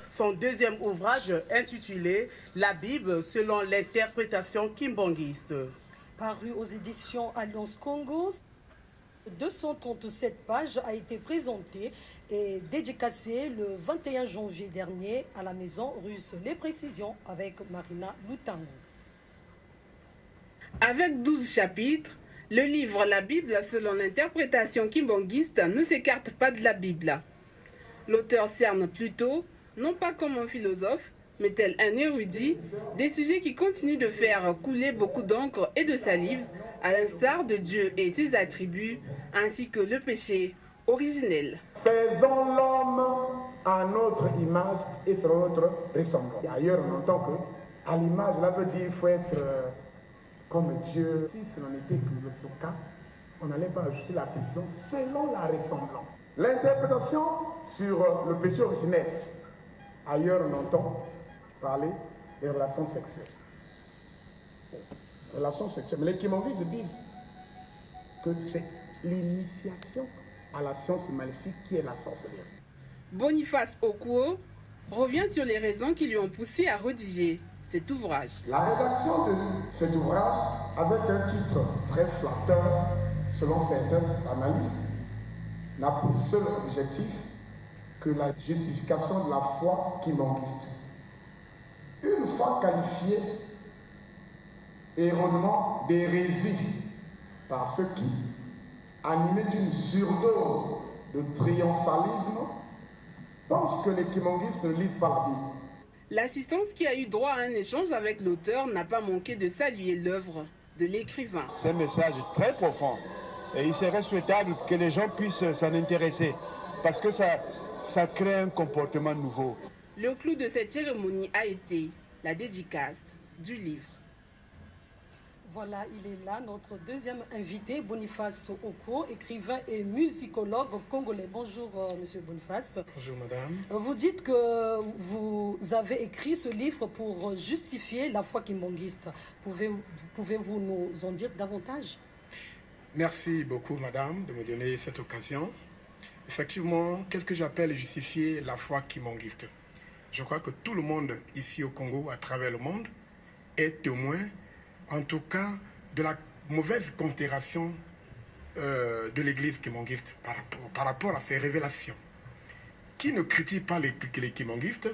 son deuxième ouvrage intitulé La Bible selon l'interprétation kimbangiste. Paru aux éditions Alliance Congo, 237 pages a été présenté et dédicacé le 21 janvier dernier à la maison russe. Les précisions avec Marina Lutango. Avec 12 chapitres, le livre La Bible selon l'interprétation kimbangiste ne s'écarte pas de la Bible. L'auteur cerne plutôt, non pas comme un philosophe, mais tel un érudit, des sujets qui continuent de faire couler beaucoup d'encre et de salive, à l'instar de Dieu et ses attributs, ainsi que le péché originel. Faisons l'homme à notre image et sur notre ressemblance. Ailleurs, on entend que à l'image, là veut dire qu'il faut être comme Dieu. Si ce n'en était que le cas, on n'allait pas ajouter la question selon la ressemblance. L'interprétation sur le péché originel. Ailleurs, on entend parler des relations sexuelles. Relations sexuelles. Mais les kimbangis disent que c'est l'initiation à la science maléfique qui est la sorcellerie. Boniface Okuo revient sur les raisons qui lui ont poussé à rédiger cet ouvrage. La rédaction de cet ouvrage, avec un titre très flatteur, selon certaines analyses, n'a pour seul objectif que la justification de la foi kimbangiste. Une fois qualifiée erronément d'hérésie par ceux qui, animés d'une surdose de triomphalisme, pensent que les kimbangistes ne lisent pas la Bible. L'assistance qui a eu droit à un échange avec l'auteur n'a pas manqué de saluer l'œuvre de l'écrivain. C'est un message très profond et il serait souhaitable que les gens puissent s'en intéresser parce que ça crée un comportement nouveau. Le clou de cette cérémonie a été la dédicace du livre. Voilà, il est là, notre deuxième invité, Boniface Okuo, écrivain et musicologue congolais. Bonjour, monsieur Boniface. Bonjour, madame. Vous dites que vous avez écrit ce livre pour justifier la foi kimbangiste. Pouvez-vous nous en dire davantage? Merci beaucoup, madame, de me donner cette occasion. Effectivement, qu'est-ce que j'appelle justifier la foi kimbangiste? Je crois que tout le monde ici au Congo, à travers le monde, est témoin, en tout cas, de la mauvaise considération de l'église kimbangiste par rapport à ses révélations. Qui ne critique pas les kimbangistes,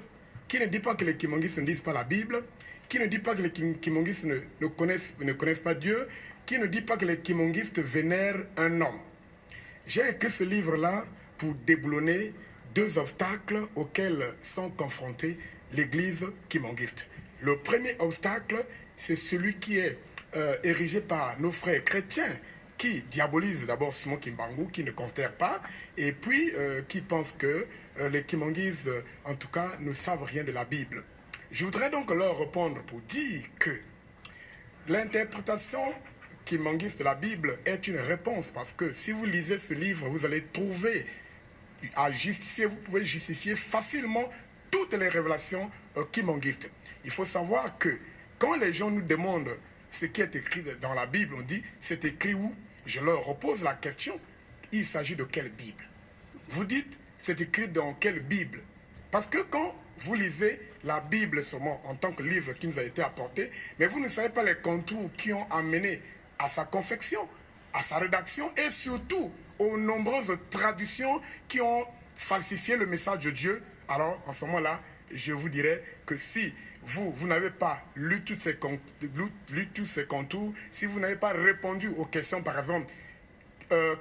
qui ne dit pas que les kimbangistes ne lisent pas la Bible, qui ne dit pas que les kimbangistes ne connaissent pas Dieu, qui ne dit pas que les kimbangistes vénèrent un homme. J'ai écrit ce livre-là pour déboulonner deux obstacles auxquels sont confrontés l'église kimbangiste. Le premier obstacle, c'est celui qui est érigé par nos frères chrétiens qui diabolisent d'abord Simon Kimbangu, qui ne considère pas, et puis qui pensent que les kimbangistes, en tout cas, ne savent rien de la Bible. Je voudrais donc leur répondre pour dire que l'interprétation kimbangiste de la Bible est une réponse, parce que si vous lisez ce livre, vous allez trouver à justifier, vous pouvez justifier facilement toutes les révélations kimbangistes. Il faut savoir que quand les gens nous demandent ce qui est écrit dans la Bible, on dit c'est écrit où? Je leur repose la question, il s'agit de quelle Bible? Vous dites c'est écrit dans quelle Bible? Parce que quand vous lisez la Bible seulement en tant que livre qui nous a été apporté, mais vous ne savez pas les contours qui ont amené à sa confection, à sa rédaction et surtout aux nombreuses traductions qui ont falsifié le message de Dieu. Alors en ce moment-là, je vous dirais que si vous n'avez pas lu tous ces contours, si vous n'avez pas répondu aux questions, par exemple,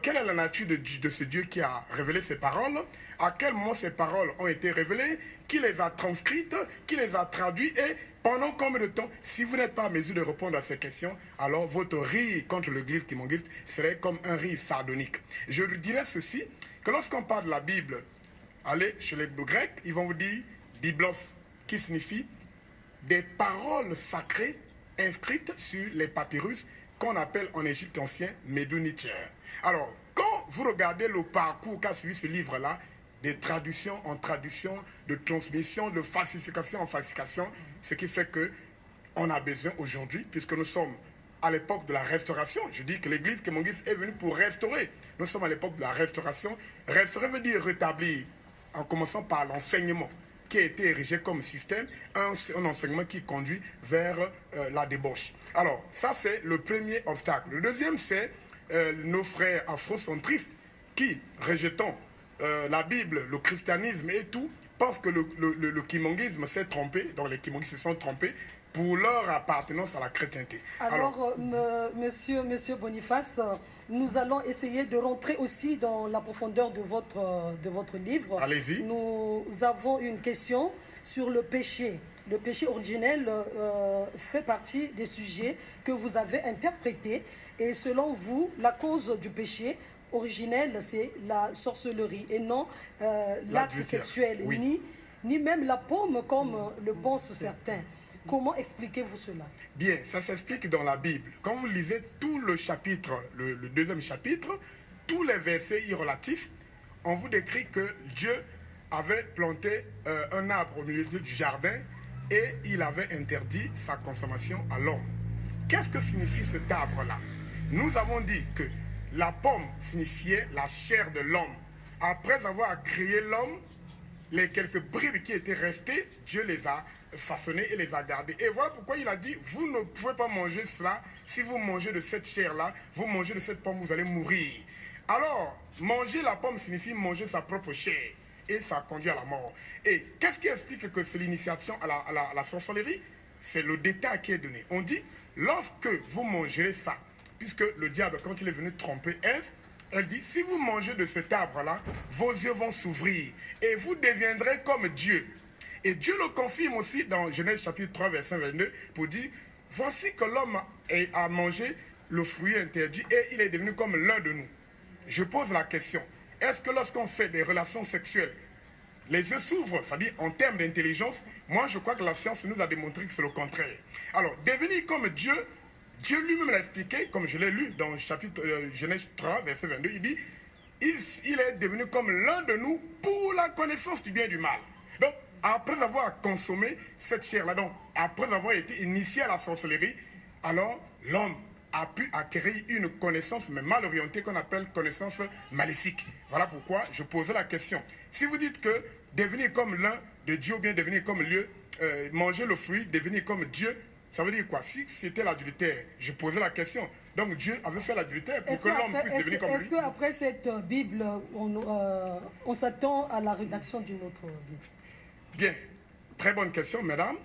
quelle est la nature de ce Dieu qui a révélé ces paroles? À quel moment ces paroles ont été révélées? Qui les a transcrites? Qui les a traduites? Et pendant combien de temps? Si vous n'êtes pas à mesure de répondre à ces questions, alors votre rire contre l'église kimbangiste serait comme un rire sardonique. Je lui dirais ceci, que lorsqu'on parle de la Bible, allez chez les Grecs, ils vont vous dire « biblos », qui signifie des paroles sacrées inscrites sur les papyrus qu'on appelle en Égypte ancien médonitière. Alors, quand vous regardez le parcours qu'a suivi ce livre-là, des traductions en traduction, de transmission, de falsification en falsification, ce qui fait que on a besoin aujourd'hui, puisque nous sommes à l'époque de la restauration, je dis que l'église kimbangiste est venue pour restaurer. Nous sommes à l'époque de la restauration. Restaurer veut dire rétablir, en commençant par l'enseignement. qui a été érigé comme système, un enseignement qui conduit vers la débauche. Alors, ça c'est le premier obstacle. Le deuxième, c'est nos frères afrocentristes qui, rejetant la Bible, le christianisme et tout, pensent que le kimongisme s'est trompé, donc les kimongistes se sont trompés pour leur appartenance à la chrétienté. Alors monsieur Boniface, nous allons essayer de rentrer aussi dans la profondeur de votre livre. Allez-y. Nous avons une question sur le péché. Le péché originel fait partie des sujets que vous avez interprétés. Et selon vous, la cause du péché originel, c'est la sorcellerie et non l'acte sexuel, oui. ni même la pomme comme le pensent certains. Comment expliquez-vous cela? Bien, ça s'explique dans la Bible. Quand vous lisez tout le chapitre, le deuxième chapitre, tous les versets y relatifs, on vous décrit que Dieu avait planté un arbre au milieu du jardin et il avait interdit sa consommation à l'homme. Qu'est-ce que signifie cet arbre-là? Nous avons dit que la pomme signifiait la chair de l'homme. Après avoir créé l'homme, les quelques bribes qui étaient restées, Dieu les a façonnées et les a gardées. Et voilà pourquoi il a dit, vous ne pouvez pas manger cela. Si vous mangez de cette chair-là, vous mangez de cette pomme, vous allez mourir. Alors, manger la pomme signifie manger sa propre chair. Et ça conduit à la mort. Et qu'est-ce qui explique que c'est l'initiation à la sorcellerie? C'est le détail qui est donné. On dit, lorsque vous mangerez ça, puisque le diable, quand il est venu tromper Ève, elle dit, si vous mangez de cet arbre-là, vos yeux vont s'ouvrir et vous deviendrez comme Dieu. Et Dieu le confirme aussi dans Genèse chapitre 3, verset 22, pour dire, voici que l'homme a mangé le fruit interdit et il est devenu comme l'un de nous. Je pose la question, est-ce que lorsqu'on fait des relations sexuelles, les yeux s'ouvrent, c'est-à-dire en termes d'intelligence? Moi, je crois que la science nous a démontré que c'est le contraire. Alors, devenir comme Dieu, Dieu lui-même l'a expliqué, comme je l'ai lu dans le chapitre Genèse 3, verset 22, il dit, il est devenu comme l'un de nous pour la connaissance du bien et du mal. Donc, après avoir consommé cette chair-là, donc, après avoir été initié à la sorcellerie, alors l'homme a pu acquérir une connaissance, mais mal orientée, qu'on appelle connaissance maléfique. Voilà pourquoi je posais la question. Si vous dites que devenir comme l'un de Dieu, ou bien devenir comme Dieu, manger le fruit, devenir comme Dieu, ça veut dire quoi? Si c'était l'adultère, je posais la question. Donc Dieu avait fait l'adultère pour que l'homme puisse devenir comme lui. Est-ce qu'après cette Bible, on s'attend à la rédaction d'une autre Bible? Bien, très bonne question, mesdames.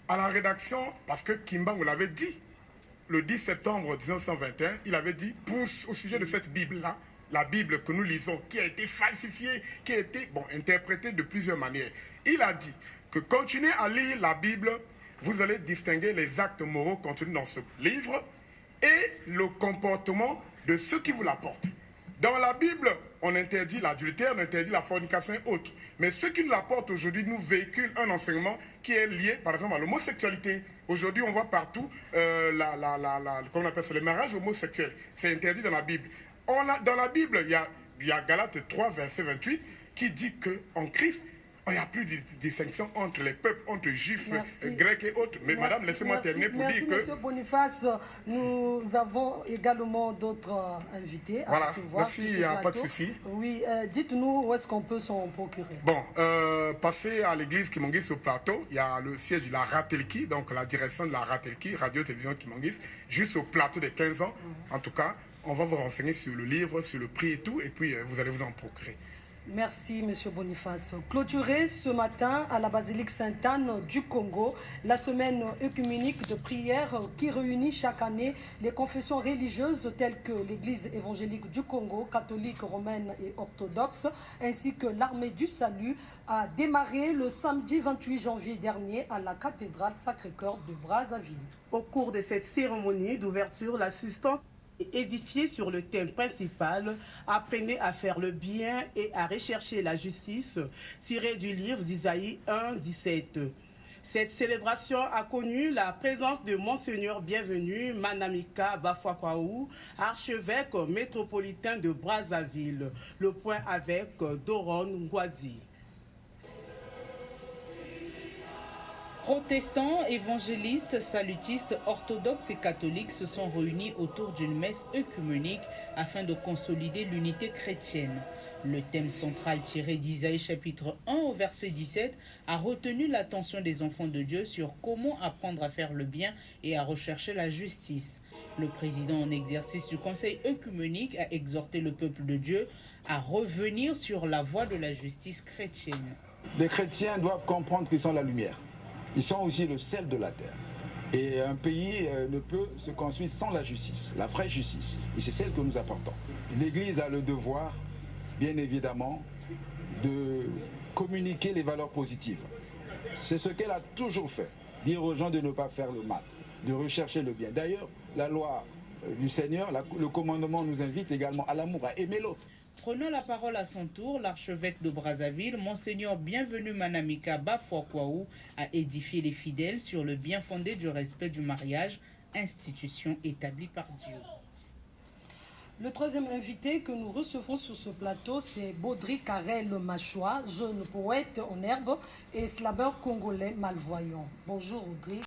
À la rédaction, parce que Kimbang l'avait dit, le 10 septembre 1921, il avait dit, au sujet de cette Bible-là, la Bible que nous lisons, qui a été falsifiée, qui a été interprétée de plusieurs manières. Il a dit que continuez à lire la Bible, vous allez distinguer les actes moraux contenus dans ce livre et le comportement de ceux qui vous l'apportent. Dans la Bible, on interdit l'adultère, on interdit la fornication et autres. Mais ceux qui nous l'apportent aujourd'hui nous véhiculent un enseignement qui est lié, par exemple, à l'homosexualité. Aujourd'hui, on voit partout, comment on appelle ça, les mariages homosexuels. C'est interdit dans la Bible. Dans la Bible, il y a Galates 3, verset 28, qui dit qu'en Christ, il n'y a plus de distinction entre les peuples, entre juifs, grecs et autres. Mais madame, laissez-moi terminer pour dire que... Monsieur Boniface, nous avons également d'autres invités à recevoir. Merci, il n'y a pas de souci. Oui, dites-nous où est-ce qu'on peut s'en procurer. Bon, passez à l'église Kimongis au plateau. Il y a le siège de la Ratelki, donc la direction de la Ratelki, Radio-Télévision Kimongis, juste au plateau des 15 ans. En tout cas, on va vous renseigner sur le livre, sur le prix et tout, et puis vous allez vous en procurer. Merci, Monsieur Boniface. Clôturé ce matin à la basilique Sainte-Anne du Congo, la semaine œcuménique de prière qui réunit chaque année les confessions religieuses telles que l'Église évangélique du Congo, catholique, romaine et orthodoxe, ainsi que l'Armée du Salut, a démarré le samedi 28 janvier dernier à la cathédrale Sacré-Cœur de Brazzaville. Au cours de cette cérémonie d'ouverture, l'assistance édifié sur le thème principal, apprenez à faire le bien et à rechercher la justice, tiré du livre d'Isaïe 1, 17. Cette célébration a connu la présence de Monseigneur Bienvenu Manamika Bafuakwaou, archevêque métropolitain de Brazzaville. Le point avec Doron Ngwadi. Protestants, évangélistes, salutistes, orthodoxes et catholiques se sont réunis autour d'une messe œcuménique afin de consolider l'unité chrétienne. Le thème central tiré d'Isaïe chapitre 1 au verset 17 a retenu l'attention des enfants de Dieu sur comment apprendre à faire le bien et à rechercher la justice. Le président en exercice du Conseil œcuménique a exhorté le peuple de Dieu à revenir sur la voie de la justice chrétienne. Les chrétiens doivent comprendre qu'ils sont la lumière. Ils sont aussi le sel de la terre. Et un pays ne peut se construire sans la justice, la vraie justice. Et c'est celle que nous apportons. L'Église a le devoir, bien évidemment, de communiquer les valeurs positives. C'est ce qu'elle a toujours fait, dire aux gens de ne pas faire le mal, de rechercher le bien. D'ailleurs, la loi du Seigneur, le commandement nous invite également à l'amour, à aimer l'autre. Prenant la parole à son tour, l'archevêque de Brazzaville, Monseigneur Bienvenu Manamika Bafuakwaou, a édifié les fidèles sur le bien fondé du respect du mariage, institution établie par Dieu. Le troisième invité que nous recevons sur ce plateau, c'est Baudry Karel Machoua, jeune poète en herbe et slameur congolais malvoyant. Bonjour Audrey.